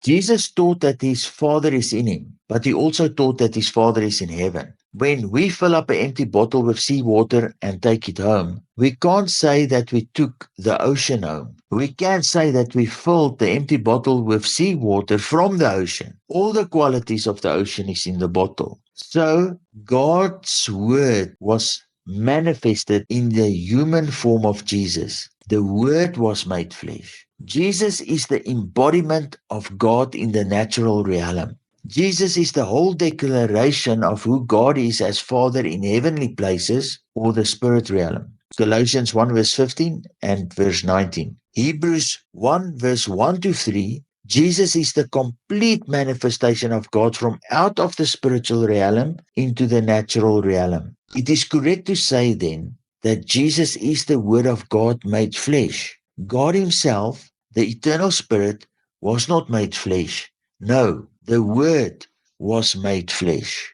Jesus taught that his Father is in him, but he also taught that his Father is in heaven. When we fill up an empty bottle with seawater and take it home, we can't say that we took the ocean home. We can say that we filled the empty bottle with seawater from the ocean. All the qualities of the ocean is in the bottle. So God's word was manifested in the human form of Jesus. The word was made flesh. Jesus is the embodiment of God in the natural realm. Jesus is the whole declaration of who God is as Father in heavenly places or the spirit realm. Colossians 1 verse 15 and verse 19. Hebrews 1 verse 1 to 3. Jesus is the complete manifestation of God from out of the spiritual realm into the natural realm. It is correct to say then that Jesus is the Word of God made flesh. God Himself, the eternal Spirit, was not made flesh. No, the Word was made flesh.